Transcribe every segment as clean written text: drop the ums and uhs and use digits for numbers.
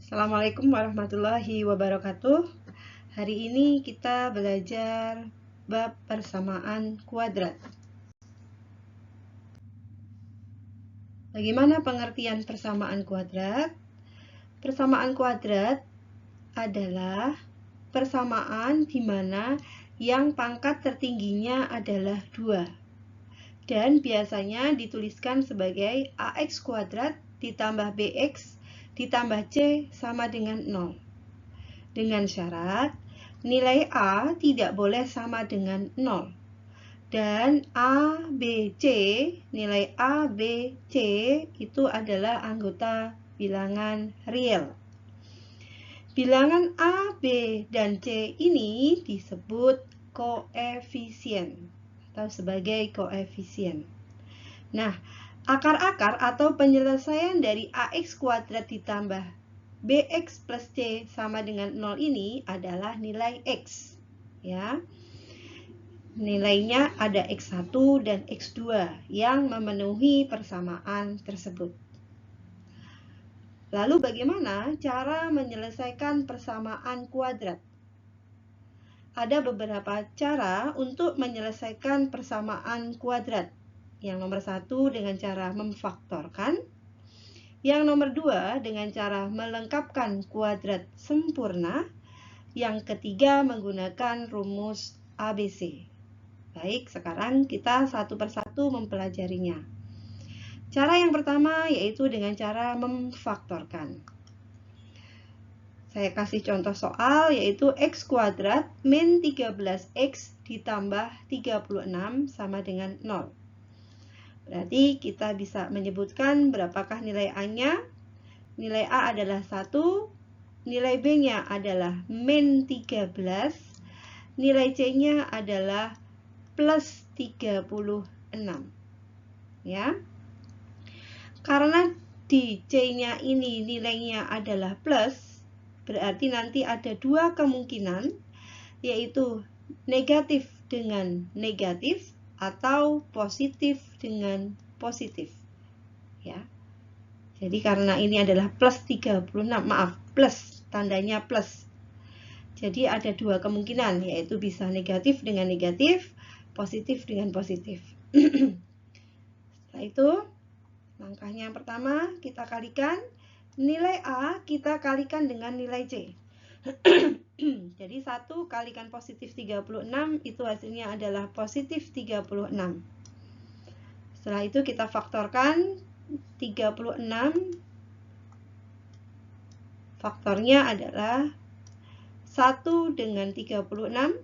Assalamualaikum warahmatullahi wabarakatuh. Hari ini kita belajar bab persamaan kuadrat. Bagaimana pengertian persamaan kuadrat? Persamaan kuadrat adalah persamaan di mana yang pangkat tertingginya adalah 2 dan biasanya dituliskan sebagai ax kuadrat ditambah bx ditambah c sama dengan 0. Dengan syarat nilai A tidak boleh sama dengan 0. Dan A, B, C, nilai A, B, C itu adalah anggota bilangan real. Bilangan A, B, dan C ini disebut koefisien atau sebagai koefisien. Nah, akar-akar atau penyelesaian dari AX kuadrat ditambah BX plus C sama dengan 0 ini adalah nilai X. Ya. Nilainya ada X1 dan X2 yang memenuhi persamaan tersebut. Lalu bagaimana cara menyelesaikan persamaan kuadrat? Ada beberapa cara untuk menyelesaikan persamaan kuadrat. Yang nomor 1 dengan cara memfaktorkan. Yang nomor 2 dengan cara melengkapkan kuadrat sempurna. Yang ketiga menggunakan rumus ABC. Baik, sekarang kita satu persatu mempelajarinya. Cara yang pertama yaitu dengan cara memfaktorkan. Saya kasih contoh soal yaitu x kuadrat min 13x ditambah 36 sama dengan 0. Berarti kita bisa menyebutkan berapakah nilai A-nya. Nilai A adalah 1, nilai B-nya adalah min 13, nilai C-nya adalah plus 36. Ya. Karena di C-nya ini nilainya adalah plus, berarti nanti ada 2 kemungkinan, yaitu negatif dengan negatif atau positif dengan positif. Ya. Jadi karena ini adalah plus 36, plus, tandanya plus. Jadi ada 2 kemungkinan, yaitu bisa negatif dengan negatif, positif dengan positif. Setelah itu, langkahnya yang pertama kita kalikan. Nilai A kita kalikan dengan nilai C. Jadi 1 kalikan positif 36 itu hasilnya adalah positif 36. Setelah itu kita faktorkan 36. Faktornya adalah 1 dengan 36,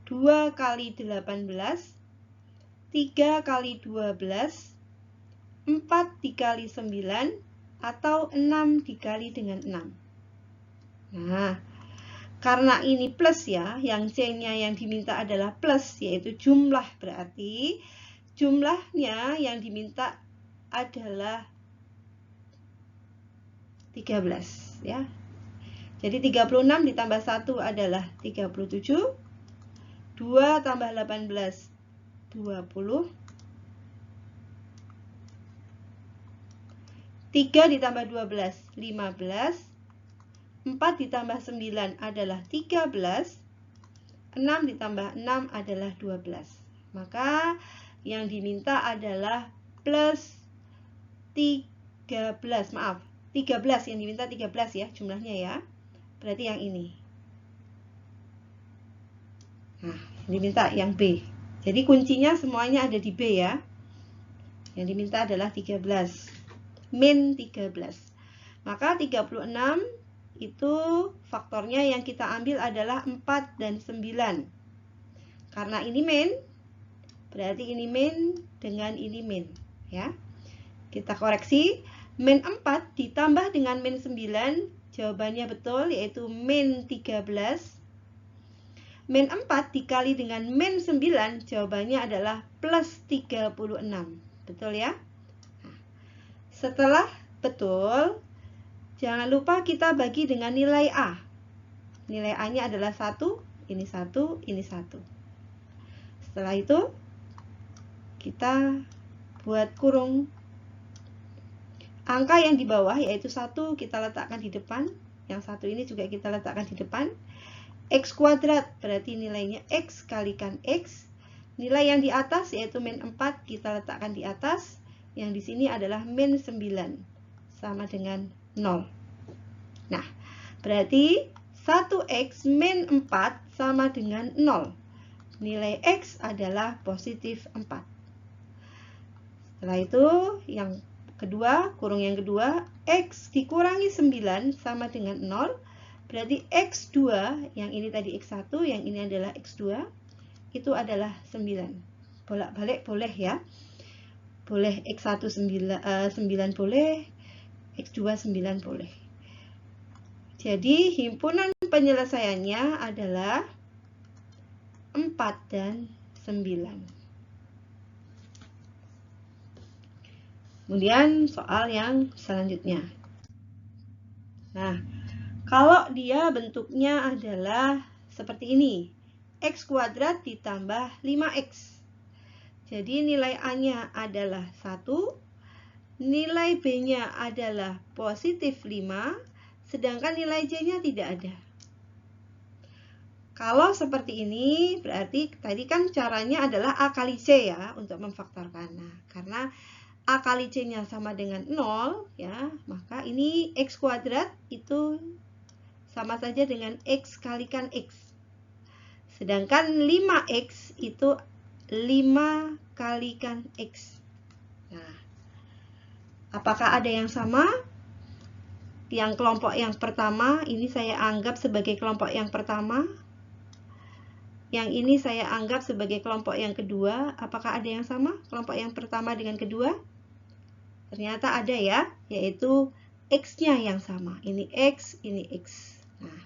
2 kali 18, 3 kali 12, 4 dikali 9, atau 6 dikali dengan 6. Nah, karena ini plus ya, yang C-nya yang diminta adalah plus, yaitu jumlah, berarti jumlahnya yang diminta adalah 13 ya. Jadi 36 ditambah 1 adalah 37, 2 tambah 18 20, 3 ditambah 12 15, 4 ditambah 9 adalah 13, 6 ditambah 6 adalah 12. Maka yang diminta adalah plus 13, 13 yang diminta 13 ya jumlahnya ya. Berarti yang ini. Nah, diminta yang B. Jadi kuncinya semuanya ada di B ya. Yang diminta adalah 13. Min 13. Maka 36 itu faktornya yang kita ambil adalah 4 dan 9. Karena ini min, berarti ini min dengan ini min ya. Kita koreksi, min 4 ditambah dengan min 9, jawabannya betul yaitu min 13. Min 4 dikali dengan min 9, jawabannya adalah plus 36. Betul ya? Nah, setelah betul, jangan lupa kita bagi dengan nilai A. Nilai A-nya adalah 1, ini 1, ini 1. Setelah itu, kita buat kurung. Angka yang di bawah yaitu 1 kita letakkan di depan. Yang satu ini juga kita letakkan di depan. X kuadrat berarti nilainya X kalikan X. Nilai yang di atas yaitu min 4 kita letakkan di atas. Yang di sini adalah min 9 sama dengan 0. Nah, berarti 1X min 4 sama dengan 0. Nilai X adalah positif 4. Setelah itu, yang kedua, kurung yang kedua, X dikurangi 9 sama dengan 0. Berarti X2, yang ini tadi X1, yang ini adalah X2, itu adalah 9. Bolak-balik boleh ya. Boleh X1 9 boleh, X2 9 boleh. Jadi himpunan penyelesaiannya adalah 4 dan 9. Kemudian soal yang selanjutnya. Nah, kalau dia bentuknya adalah seperti ini. X kuadrat ditambah 5X. Jadi nilai A-nya adalah 1. Nilai B-nya adalah positif 5. Sedangkan nilai J-nya tidak ada. Kalau seperti ini, berarti tadi kan caranya adalah A kali C ya, untuk memfaktorkan. Nah, karena A kali C-nya sama dengan 0, ya, maka ini X kuadrat itu sama saja dengan X kalikan X. Sedangkan 5X itu 5 kalikan X. Nah, apakah ada yang sama? Yang kelompok yang pertama, ini saya anggap sebagai kelompok yang pertama. Yang ini saya anggap sebagai kelompok yang kedua. Apakah ada yang sama? Kelompok yang pertama dengan kedua? Ternyata ada ya, yaitu X-nya yang sama. Ini X, ini X. Nah,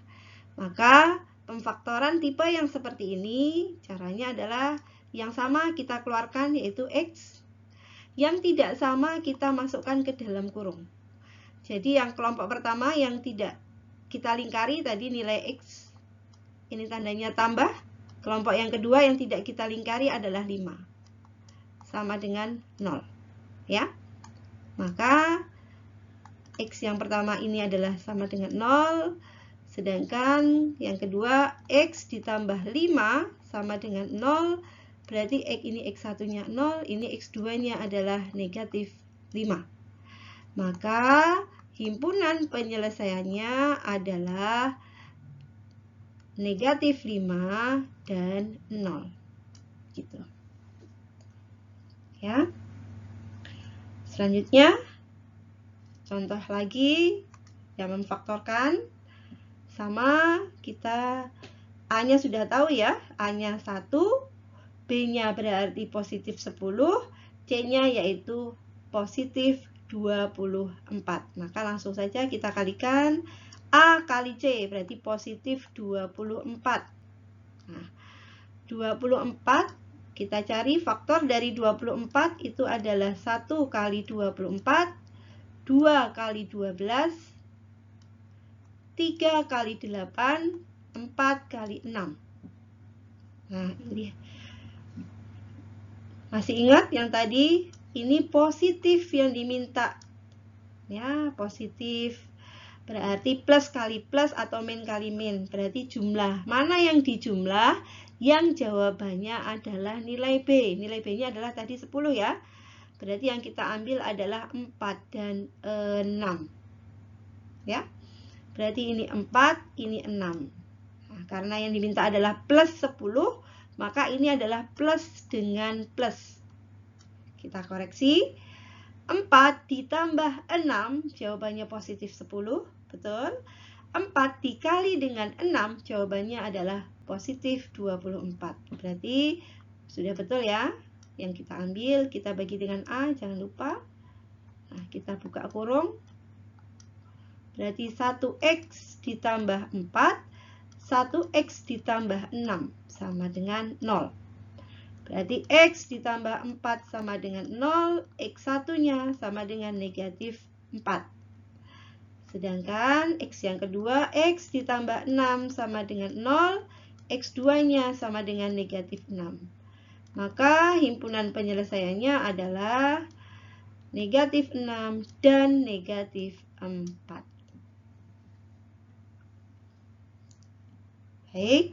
maka pemfaktoran tipe yang seperti ini, caranya adalah yang sama kita keluarkan, yaitu X. Yang tidak sama kita masukkan ke dalam kurung. Jadi yang kelompok pertama yang tidak kita lingkari tadi nilai X. Ini tandanya tambah. Kelompok yang kedua yang tidak kita lingkari adalah 5. Sama dengan 0. Ya. Maka X yang pertama ini adalah sama dengan 0, sedangkan yang kedua X ditambah 5 sama dengan 0, berarti X ini X1-nya 0, ini X2-nya adalah negatif 5. Maka himpunan penyelesaiannya adalah negatif 5 dan 0. Gitu. Ya. Selanjutnya, contoh lagi yang memfaktorkan. Sama kita A-nya sudah tahu ya, A-nya 1, B-nya berarti positif 10, C-nya yaitu positif 24. Maka langsung saja kita kalikan A kali C, berarti positif 24. Nah, 24, kita cari faktor dari 24 itu adalah 1 kali 24, 2 kali 12, 3 kali 8, 4 kali 6. Nah, ini masih ingat yang tadi? Ini positif yang diminta. Ya, positif. Berarti plus kali plus atau min kali min. Berarti jumlah. Mana yang dijumlah? Yang jawabannya adalah nilai B. Nilai B-nya adalah tadi 10 ya. Berarti yang kita ambil adalah 4 dan 6. Ya. Berarti ini 4, ini 6. Nah, karena yang diminta adalah plus 10, maka ini adalah plus dengan plus. Kita koreksi. 4 ditambah 6, jawabannya positif 10. Betul. 4 dikali dengan 6, jawabannya adalah positif 24. Berarti sudah betul ya. Yang kita ambil, kita bagi dengan A, jangan lupa. Nah, kita buka kurung. Berarti 1X ditambah 4, 1X ditambah 6 sama dengan 0. Berarti X ditambah 4 sama dengan 0, X1-nya sama dengan negatif 4. Sedangkan X yang kedua, X ditambah 6 sama dengan 0, X2-nya sama dengan negatif 6. Maka himpunan penyelesaiannya adalah negatif 6, dan negatif 4. Baik,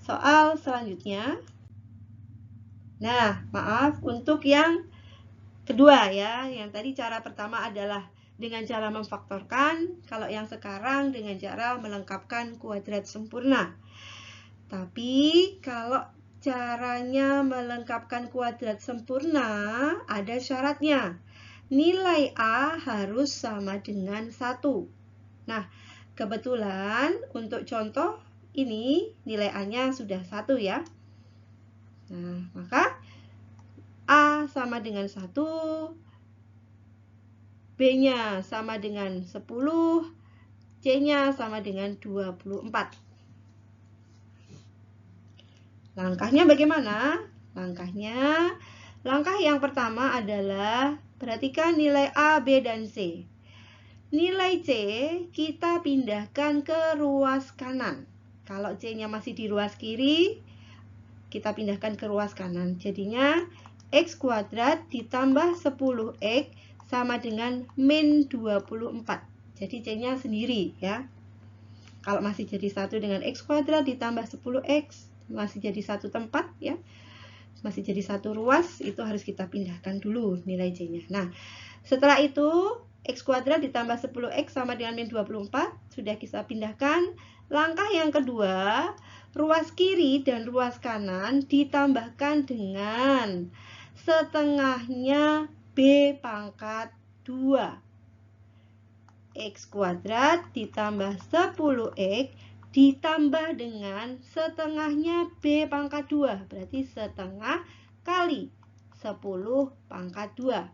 soal selanjutnya. Nah, maaf untuk yang kedua ya. Yang tadi cara pertama adalah dengan cara memfaktorkan. Kalau yang sekarang dengan cara melengkapkan kuadrat sempurna. Tapi kalau caranya melengkapkan kuadrat sempurna ada syaratnya. Nilai A harus sama dengan 1. Nah, kebetulan untuk contoh ini nilai A-nya sudah 1 ya. Nah, maka A sama dengan 1, B-nya sama dengan 10, C-nya sama dengan 24. Langkahnya bagaimana? Langkah yang pertama adalah perhatikan nilai A, B, dan C. Nilai C kita pindahkan ke ruas kanan. Kalau C-nya masih di ruas kiri, kita pindahkan ke ruas kanan. Jadinya X kuadrat ditambah 10X sama dengan min 24. Jadi C-nya sendiri ya. Kalau masih jadi 1 dengan X kuadrat ditambah 10X, masih jadi satu tempat ya. Masih jadi satu ruas, itu harus kita pindahkan dulu nilai C-nya. Nah, setelah itu X kuadrat ditambah 10X sama dengan min 24, sudah kita pindahkan. Langkah yang kedua, ruas kiri dan ruas kanan ditambahkan dengan setengahnya B pangkat 2. X kuadrat ditambah 10X ditambah dengan setengahnya B pangkat 2. Berarti setengah kali 10 pangkat 2.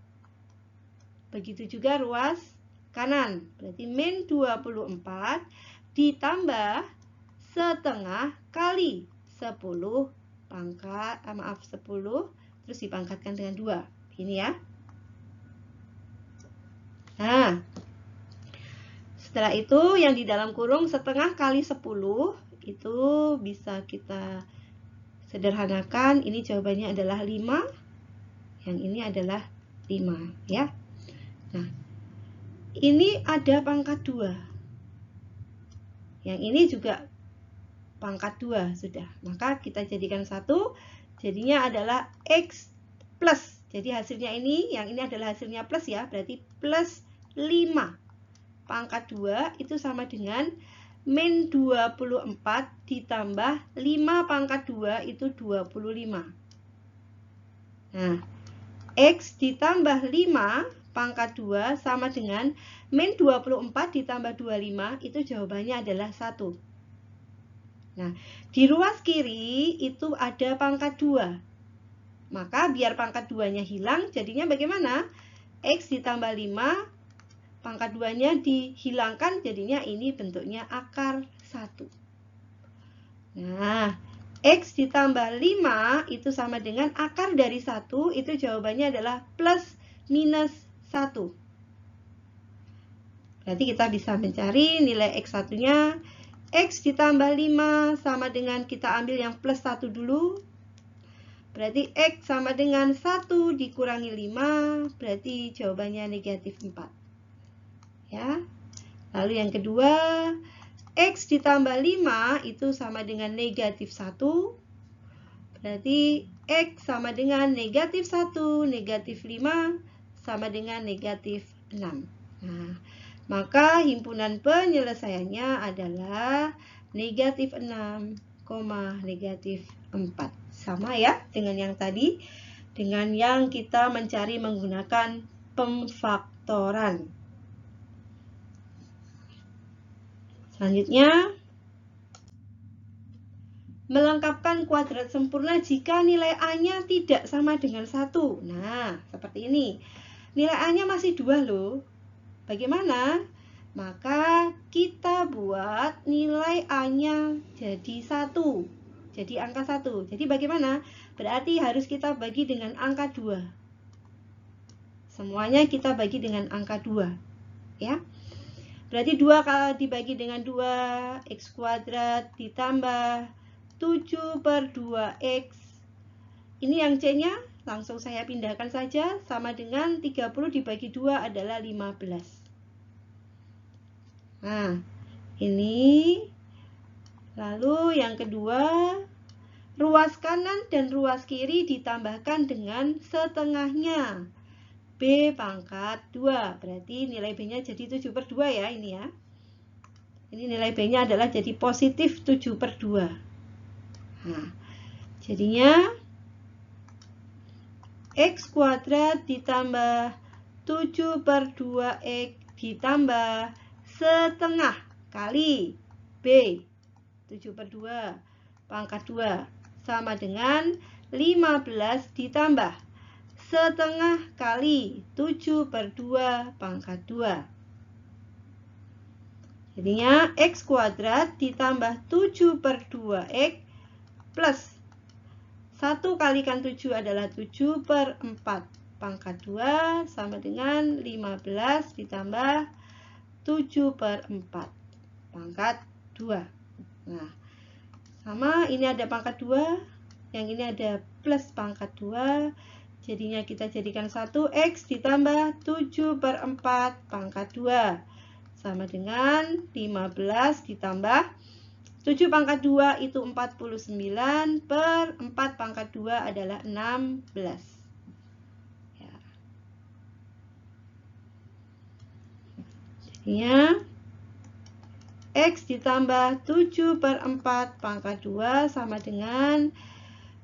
Begitu juga ruas kanan. Berarti min 24 ditambah setengah kali 10 pangkat 10 terus dipangkatkan dengan 2. Ini ya. Nah, setelah itu yang di dalam kurung setengah kali 10 itu bisa kita sederhanakan. Ini jawabannya adalah 5. Yang ini adalah 5 ya. Nah, ini ada pangkat 2. Yang ini juga pangkat 2 sudah. Maka kita jadikan 1. Jadinya adalah X plus. Jadi hasilnya ini, yang ini adalah hasilnya plus ya. Berarti plus 5. Pangkat 2 itu sama dengan min 24 ditambah 5 pangkat 2 itu 25. Nah, X ditambah 5 pangkat 2 sama dengan min 24 ditambah 25, itu jawabannya adalah 1. Nah, di ruas kiri itu ada pangkat 2. Maka biar pangkat 2-nya hilang, jadinya bagaimana? X ditambah 5, pangkat 2-nya dihilangkan, jadinya ini bentuknya akar 1. Nah, X ditambah 5 itu sama dengan akar dari 1, itu jawabannya adalah plus minus 1. Berarti kita bisa mencari nilai X1-nya. X ditambah 5 sama dengan kita ambil yang plus 1 dulu. Berarti X sama dengan 1 dikurangi 5. Berarti jawabannya negatif 4. Ya. Lalu yang kedua, X ditambah 5 itu sama dengan negatif 1. Berarti X sama dengan negatif 1, negatif 5 sama dengan negatif 6. Nah, maka himpunan penyelesaiannya adalah negatif 6, negatif 4. Sama ya dengan yang tadi, dengan yang kita mencari menggunakan pemfaktoran. Selanjutnya, melengkapkan kuadrat sempurna jika nilai A-nya tidak sama dengan 1. Nah, seperti ini. Nilai A-nya masih 2 loh. Bagaimana? Maka kita buat nilai A-nya jadi 1. Jadi angka 1. Jadi bagaimana? Berarti harus kita bagi dengan angka 2. Semuanya kita bagi dengan angka 2. Ya. Berarti 2 kalau dibagi dengan 2, X kuadrat ditambah 7 per 2X. Ini yang C-nya langsung saya pindahkan saja, sama dengan 30 dibagi 2 adalah 15. Nah, ini. Lalu yang kedua, ruas kanan dan ruas kiri ditambahkan dengan setengahnya. B pangkat 2. Berarti nilai B-nya jadi 7/2 ya, ini ya. Ini nilai B-nya adalah jadi positif 7/2. Nah, jadinya X kuadrat ditambah 7/2X ditambah setengah kali B 7/2 pangkat 2 sama dengan 15 ditambah setengah kali 7/2 pangkat 2. Jadinya X kuadrat ditambah 7/2X plus 1 kalikan 7 adalah 7/4 pangkat 2 sama dengan 15 ditambah 7/4 pangkat 2. Nah, sama ini ada pangkat 2, yang ini ada plus pangkat 2. Jadinya kita jadikan 1X ditambah 7/4 pangkat 2 sama dengan 15 ditambah 7 pangkat 2 itu 49 per 4 pangkat 2 adalah 16. Ya. Jadinya X ditambah 7/4 pangkat 2 sama dengan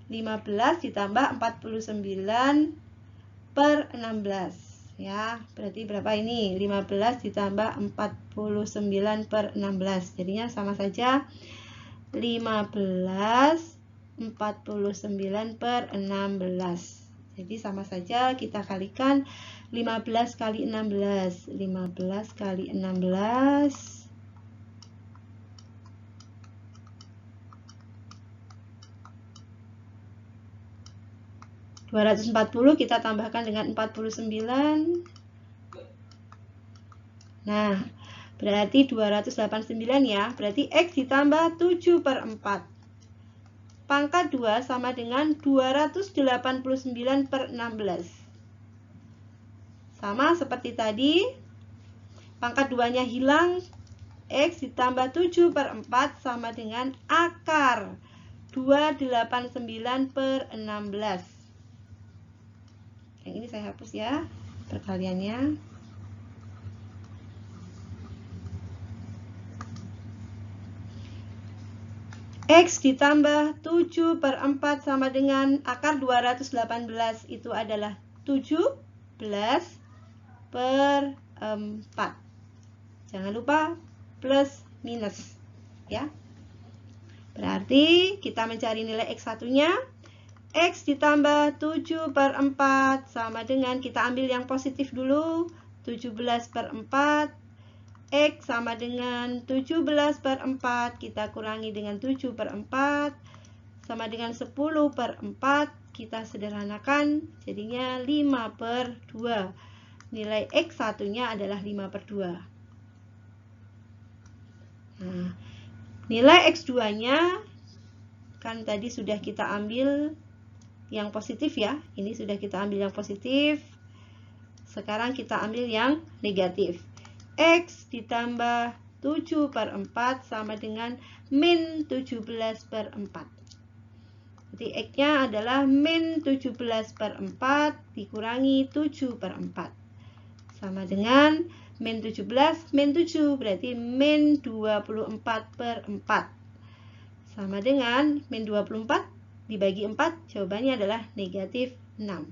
15 ditambah 49 per 16. Ya, berarti berapa ini? 15 ditambah 49 per 16. Jadinya sama saja 15 49 per 16. Jadi sama saja kita kalikan 15 kali 16. 15 kali 16 240 kita tambahkan dengan 49. Nah, berarti 289 ya. Berarti X ditambah 7/4 pangkat 2 sama dengan 289 per 16. Sama seperti tadi, pangkat 2-nya hilang, X ditambah 7/4 sama dengan akar 289 per 16. Yang ini saya hapus ya perkaliannya. X ditambah 7/4 sama dengan akar 218 itu adalah 17 per 4. Jangan lupa plus minus ya. Berarti kita mencari nilai X1-nya. X ditambah 7/4 sama dengan, kita ambil yang positif dulu, 17/4. X sama dengan 17/4, kita kurangi dengan 7/4 sama dengan 10/4, kita sederhanakan jadinya 5/2. Nilai X1-nya adalah 5/2. Nah, nilai X2-nya kan tadi sudah kita ambil yang positif ya. Ini sudah kita ambil yang positif. Sekarang kita ambil yang negatif. X ditambah 7/4 sama dengan min 17/4. Jadi X-nya adalah min 17/4 dikurangi 7/4. Sama dengan min 17 min 7, berarti min 24/4. Sama dengan min 24 dibagi 4, jawabannya adalah negatif 6.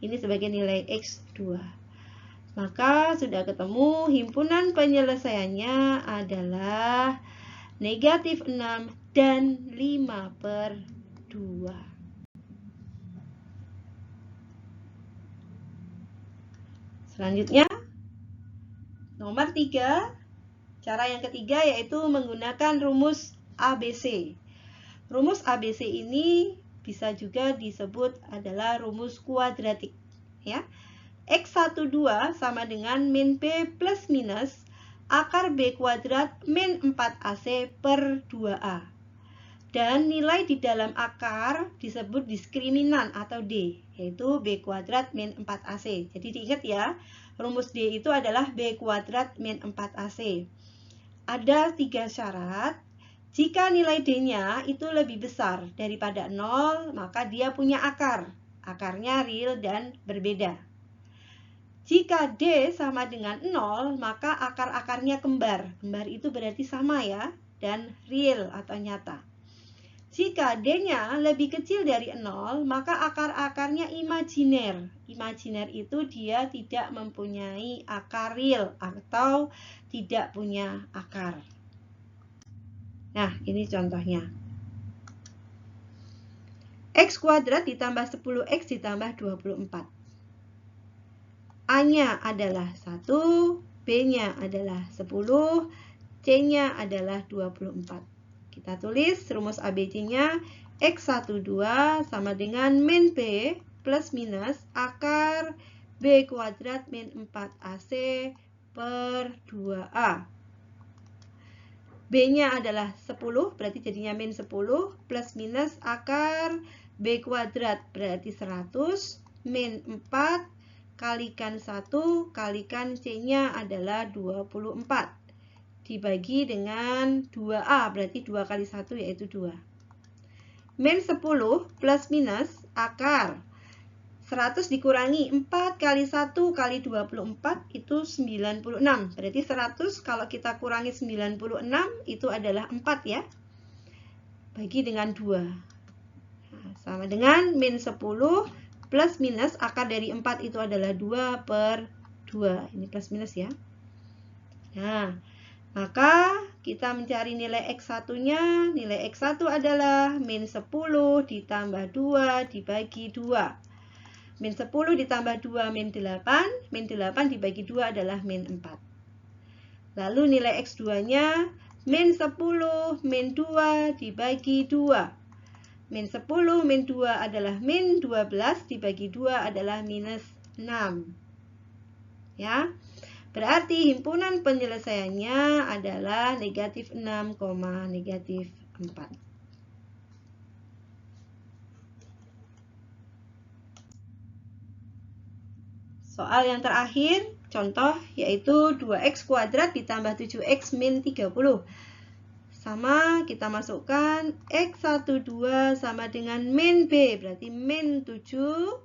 Ini sebagai nilai X2. Maka sudah ketemu, himpunan penyelesaiannya adalah negatif 6 dan 5/2. Selanjutnya, nomor 3, cara yang ketiga yaitu menggunakan rumus ABC. Rumus ABC ini bisa juga disebut adalah rumus kuadratik ya. X12 sama dengan min B plus minus akar B kuadrat min 4AC per 2A. Dan nilai di dalam akar disebut diskriminan atau D, yaitu B kuadrat min 4AC. Jadi diingat ya, rumus D itu adalah B kuadrat min 4AC. Ada 3 syarat. Jika nilai D-nya itu lebih besar daripada 0, maka dia punya akar. Akarnya real dan berbeda. Jika D sama dengan 0, maka akar-akarnya kembar. Kembar itu berarti sama ya, dan real atau nyata. Jika D-nya lebih kecil dari 0, maka akar-akarnya imajiner. Imajiner itu dia tidak mempunyai akar real atau tidak punya akar. Nah, ini contohnya. X kuadrat ditambah 10X ditambah 24. A-nya adalah 1, B-nya adalah 10, C-nya adalah 24. Kita tulis rumus ABC-nya X12 sama dengan min B plus minus akar B kuadrat min 4AC per 2A. B-nya adalah 10, berarti jadinya min 10, plus minus akar B kuadrat berarti 100, min 4, kalikan 1, kalikan C-nya adalah 24. Dibagi dengan 2A, berarti 2 kali 1 yaitu 2. Min 10 plus minus akar 100 dikurangi 4 kali 1 kali 24 itu 96. Berarti 100 kalau kita kurangi 96 itu adalah 4 ya. Bagi dengan 2. Nah, sama dengan min 10 plus minus akar dari 4 itu adalah 2 per 2. Ini plus minus ya. Nah, maka kita mencari nilai X1-nya. Nilai X1 adalah min 10 ditambah 2 dibagi 2. Min 10 ditambah 2 min 8. Min 8 dibagi 2 adalah min 4. Lalu nilai X2-nya min 10 min 2 dibagi 2. Min 10 min 2 adalah min 12 dibagi 2 adalah minus 6. Ya. Berarti himpunan penyelesaiannya adalah negatif 6, negatif 4. Soal yang terakhir, contoh yaitu 2x kuadrat ditambah 7x min 30. Sama, kita masukkan x12 sama dengan min b, berarti min 7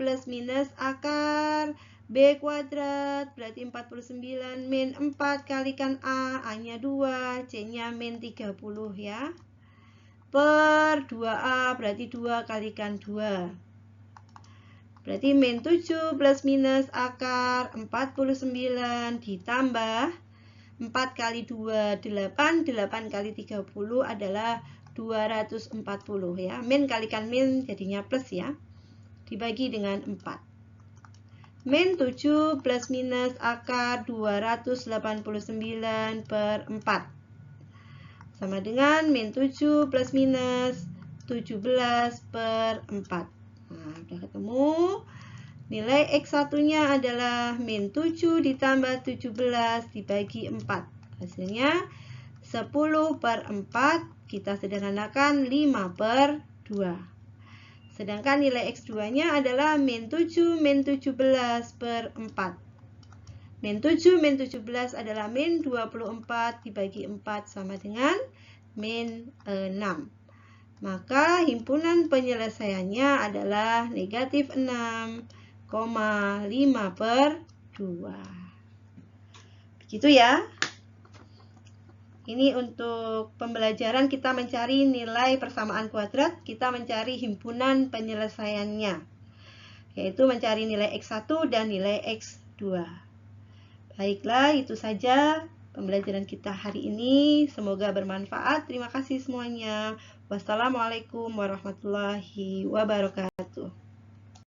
plus minus akar B kuadrat berarti 49 min 4 kalikan A-nya 2, C-nya min 30 ya. Per 2A berarti 2 kalikan 2. Berarti min 7 plus minus akar 49 ditambah 4 kali 2, 8, 8 kali 30 adalah 240 ya. Min kalikan min jadinya plus ya. Dibagi dengan 4. Min 7 plus minus akar 289 per 4. Sama dengan min 7 plus minus 17 per 4. Nah, udah ketemu. Nilai X1-nya adalah min 7 ditambah 17 dibagi 4. Hasilnya 10 per 4. Kita sederhanakan 5 per 2. Sedangkan nilai X2-nya adalah min 7 min 17 per 4. Min 7 min 17 adalah min 24 dibagi 4 sama dengan min 6. Maka himpunan penyelesaiannya adalah negatif 6,5 per 2. Begitu ya. Ini untuk pembelajaran kita mencari nilai persamaan kuadrat, kita mencari himpunan penyelesaiannya, yaitu mencari nilai X1 dan nilai X2. Baiklah, itu saja pembelajaran kita hari ini. Semoga bermanfaat. Terima kasih semuanya. Wassalamualaikum warahmatullahi wabarakatuh.